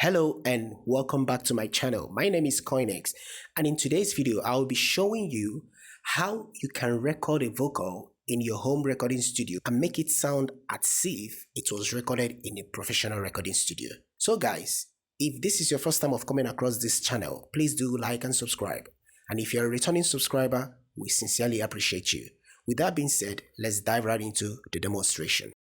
Hello and welcome back to my channel. My name is Coinex, and in today's video I will be showing you how you can record a vocal in your home recording studio and make it sound as if it was recorded in a professional recording studio. So guys, if this is your first time of coming across this channel, please do like and subscribe. And if you're a returning subscriber, we sincerely appreciate you. With that being said, let's dive right into the demonstration.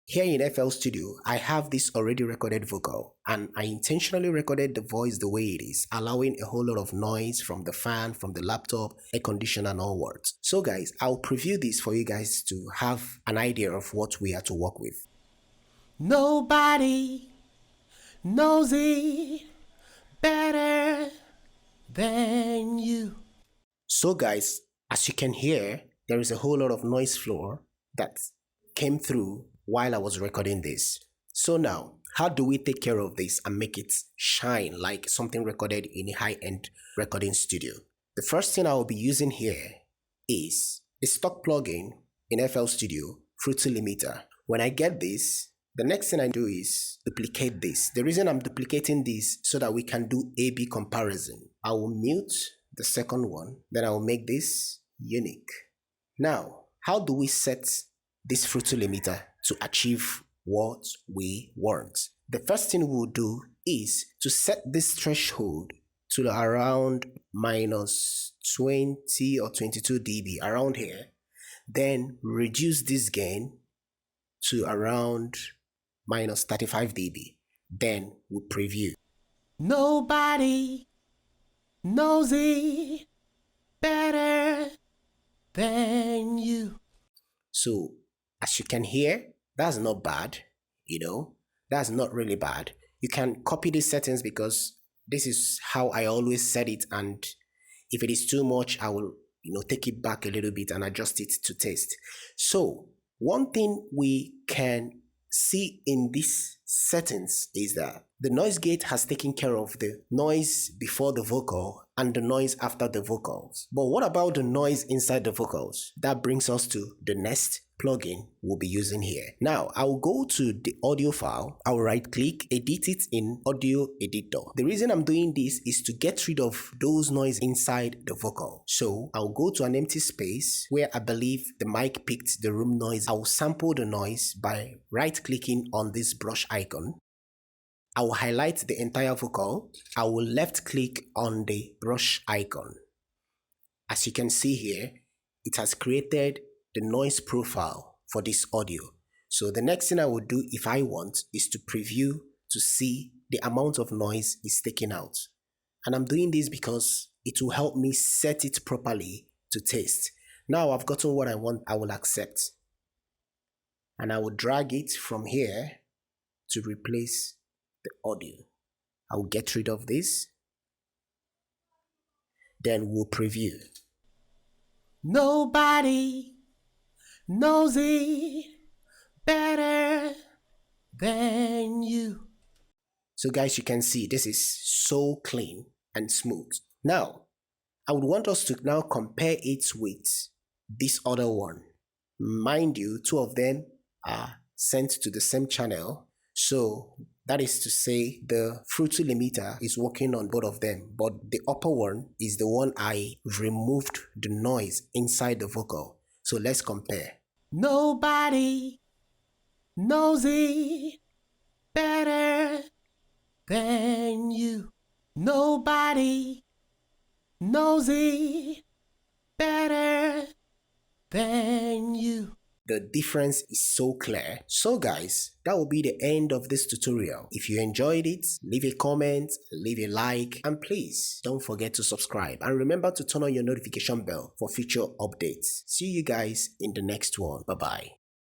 Here in FL Studio, I have this already recorded vocal, and I intentionally recorded the voice the way it is, allowing a whole lot of noise from the fan, from the laptop, air conditioner and onwards. So guys, I'll preview this for you guys to have an idea of what we are to work with. Nobody knows it better than you. So guys, as you can hear, there is a whole lot of noise floor that came through while I was recording this. So now, how do we take care of this and make it shine like something recorded in a high-end recording studio? The first thing I will be using here is a stock plugin in FL Studio, Fruity Limiter. When I get this, the next thing I do is duplicate this. The reason I'm duplicating this so that we can do A/B comparison. I will mute the second one, then I will make this unique. Now, how do we set this Fruity Limiter to achieve what we want? The first thing we'll do is to set this threshold to around minus 20 or 22 dB, around here. Then reduce this gain to around minus 35 dB. Then we'll preview. Nobody knows it better than you. So as you can hear, that's not bad, that's not really bad. You can copy these settings because this is how I always set it, and if it is too much, I will take it back a little bit and adjust it to taste. So one thing we can see in these settings is that the noise gate has taken care of the noise before the vocal and the noise after the vocals. But what about the noise inside the vocals? That brings us to the next plugin we'll be using here. Now, I'll go to the audio file, I'll right click, edit it in audio editor. The reason I'm doing this is to get rid of those noise inside the vocal. So I'll go to an empty space where I believe the mic picked the room noise. I'll sample the noise by right clicking on this brush icon. I will highlight the entire vocal. I will left click on the brush icon. As you can see here, it has created the noise profile for this audio. So the next thing I will do if I want is to preview to see the amount of noise is taken out. And I'm doing this because it will help me set it properly to taste. Now I've gotten what I want, I will accept. And I will drag it from here to replace the audio. I will get rid of this. Then we'll preview. Nobody knows it better than you. So guys, you can see this is so clean and smooth. Now, I would want us to now compare it with this other one. Mind you, two of them are sent to the same channel. So that is to say the Fruity Limiter is working on both of them, but the upper one is the one I removed the noise inside the vocal. So let's compare. Nobody knows it better than you. Nobody knows it better than you. The difference is so clear. So guys, that will be the end of this tutorial. If you enjoyed it, leave a comment, leave a like, and please don't forget to subscribe. And remember to turn on your notification bell for future updates. See you guys in the next one. Bye-bye.